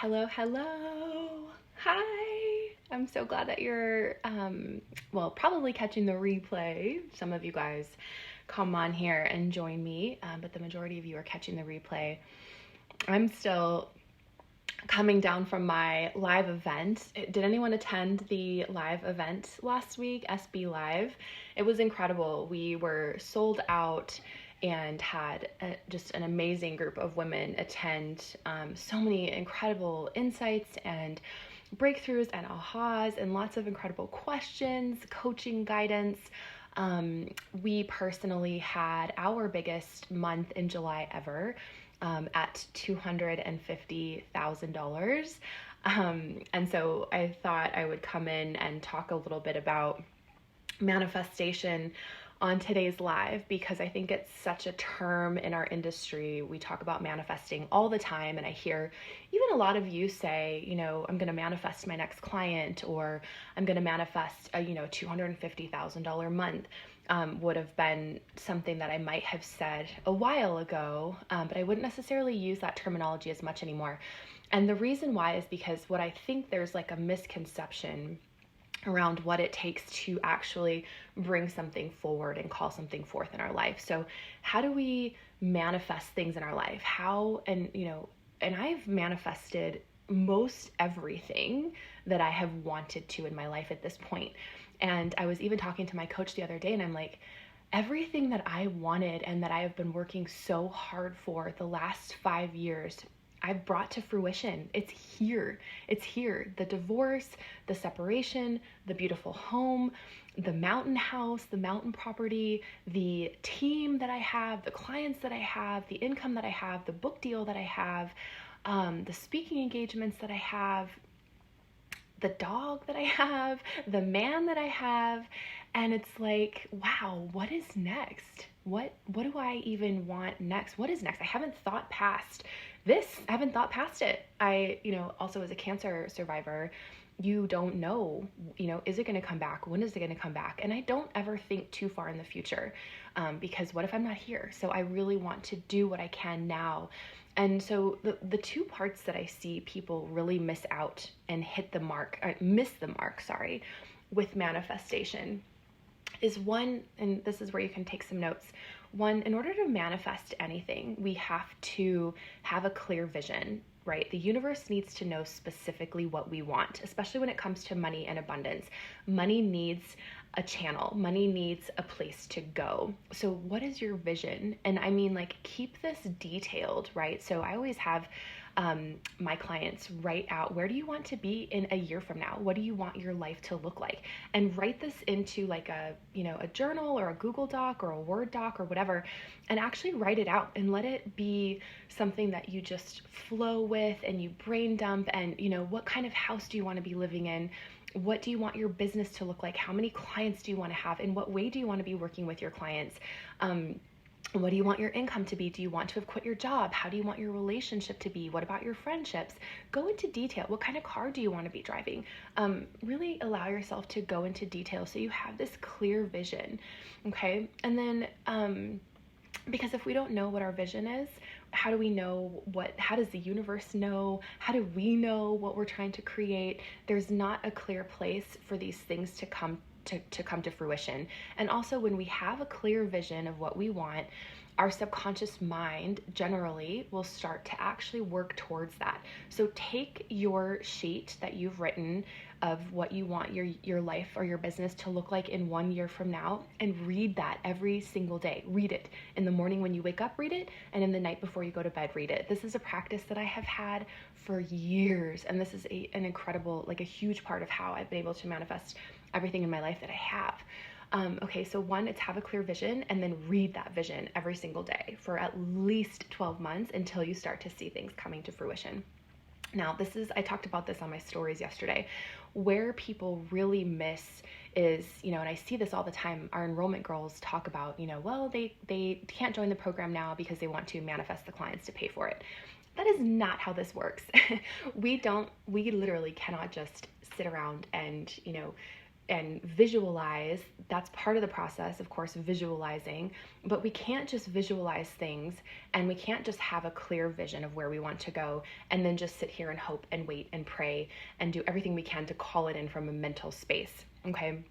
Hello, hello. Hi. I'm so glad that you're, probably catching the replay. Some of you guys come on here and join me, but the majority of you are catching the replay. I'm still coming down from my live event. Did anyone attend the live event last week, SB Live? It was incredible. We were sold out and had just an amazing group of women attend. So many incredible insights and breakthroughs and ahas and lots of incredible questions, coaching guidance. We personally had our biggest month in July ever at $250,000. And so I thought I would come in and talk a little bit about manifestation on today's live because I think it's such a term in our industry. We talk about manifesting all the time, and I hear even a lot of you say, I'm going to manifest my next client, or I'm going to manifest a, $250,000 month. Would have been something that I might have said a while ago, but I wouldn't necessarily use that terminology as much anymore. And the reason why is because what I think there's like a misconception around what it takes to actually bring something forward and call something forth in our life. So how do we manifest things in our life? And I've manifested most everything that I have wanted to in my life at this point. And I was even talking to my coach the other day, and I'm like, everything that I wanted and that I have been working so hard for the last 5 years, I've brought to fruition. It's here. It's here. The divorce, the separation, the beautiful home, the mountain house, the mountain property, the team that I have, the clients that I have, the income that I have, the book deal that I have, the speaking engagements that I have, the dog that I have, the man that I have. And it's like, wow, what is next? What do I even want next? What is next? I haven't thought past this. I haven't thought past it. Also as a cancer survivor, you don't know, is it going to come back? When is it going to come back? And I don't ever think too far in the future because what if I'm not here? So I really want to do what I can now. And so the two parts that I see people really miss the mark, with manifestation is one, and this is where you can take some notes. One, in order to manifest anything, we have to have a clear vision, right? The universe needs to know specifically what we want, especially when it comes to money and abundance. Money needs a channel. Money needs a place to go. So what is your vision? And I mean, keep this detailed, right? So I always have my clients write out, where do you want to be in a year from now? What do you want your life to look like? And write this into a journal or a Google Doc or a Word doc or whatever, and actually write it out and let it be something that you just flow with and you brain dump. And what kind of house do you want to be living in? What do you want your business to look like? How many clients do you want to have? In what way do you want to be working with your clients? What do you want your income to be? Do you want to have quit your job? How do you want your relationship to be? What about your friendships? Go into detail. What kind of car do you want to be driving? Really allow yourself to go into detail so you have this clear vision, okay? And then, because if we don't know what our vision is, how do we know how does the universe know? How do we know what we're trying to create? There's not a clear place for these things to come to fruition. And also, when we have a clear vision of what we want, our subconscious mind generally will start to actually work towards that. So take your sheet that you've written of what you want your life or your business to look like in 1 year from now, and read that every single day. Read it in the morning when you wake up, read it, and in the night before you go to bed, read it. This is a practice that I have had for years, and this is an incredible, a huge part of how I've been able to manifest everything in my life that I have. Okay, so one, it's have a clear vision, and then read that vision every single day for at least 12 months until you start to see things coming to fruition. Now, I talked about this on my stories yesterday. Where people really miss is, and I see this all the time, our enrollment girls talk about, they can't join the program now because they want to manifest the clients to pay for it. That is not how this works. We literally cannot just sit around and, and visualize. That's part of the process, of course, visualizing, but we can't just visualize things, and we can't just have a clear vision of where we want to go and then just sit here and hope and wait and pray and do everything we can to call it in from a mental space. Okay.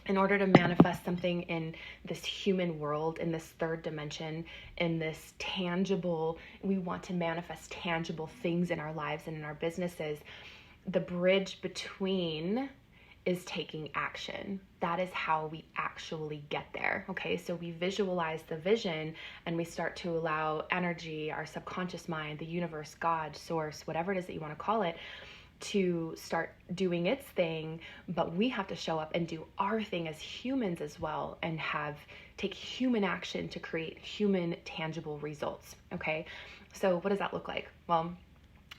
In order to manifest something in this human world, in this third dimension, in this tangible, we want to manifest tangible things in our lives and in our businesses. The bridge between is taking action. That is how we actually get there. Okay, so we visualize the vision and we start to allow energy, our subconscious mind, the universe, God, source, whatever it is that you want to call it, to start doing its thing, but we have to show up and do our thing as humans as well, and take human action to create human tangible results. Okay, so what does that look like? Well,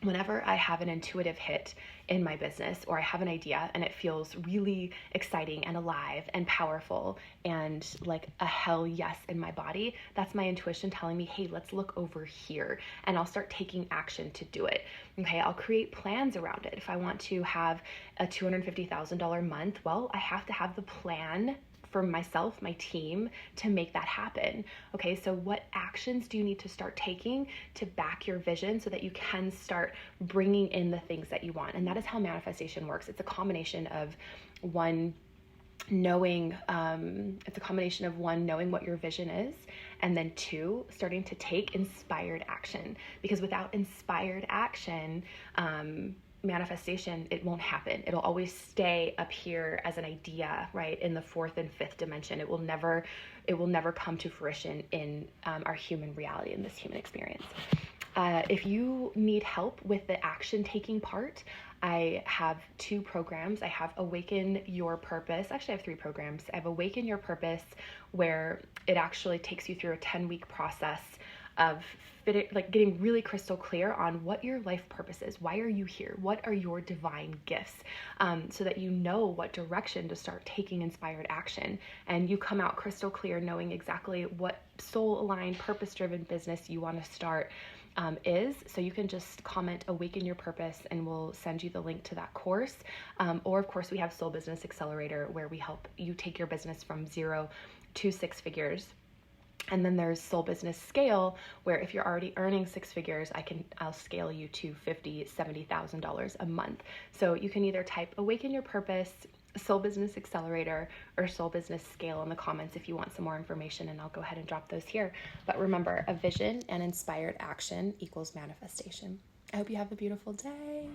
whenever I have an intuitive hit in my business, or I have an idea and it feels really exciting and alive and powerful and like a hell yes in my body, that's my intuition telling me, hey, let's look over here. And I'll start taking action to do it. Okay, I'll create plans around it. If I want to have a $250,000 month, well, I have to have the plan for myself, my team, to make that happen. Okay, so what actions do you need to start taking to back your vision so that you can start bringing in the things that you want? And that is how manifestation works. It's a combination of one, knowing what your vision is, and then two, starting to take inspired action. Because without inspired action, manifestation, it won't happen. It'll always stay up here as an idea, right, in the fourth and fifth dimension. It will never come to fruition in our human reality, in this human experience. If you need help with the action taking part, I have 2 programs. I have Awaken Your Purpose. Actually, I have 3 programs. I have Awaken Your Purpose, where it actually takes you through a 10-week process of getting really crystal clear on what your life purpose is. Why are you here? What are your divine gifts? So that you know what direction to start taking inspired action. And you come out crystal clear knowing exactly what soul-aligned, purpose-driven business you want to start is. So you can just comment Awaken Your Purpose and we'll send you the link to that course. Or of course we have Soul Business Accelerator, where we help you take your business from 0 to 6 figures. And then there's Soul Business Scale, where if you're already earning 6 figures, I'll scale you to $50,000, $70,000 a month. So you can either type Awaken Your Purpose, Soul Business Accelerator, or Soul Business Scale in the comments if you want some more information, and I'll go ahead and drop those here. But remember, a vision and inspired action equals manifestation. I hope you have a beautiful day.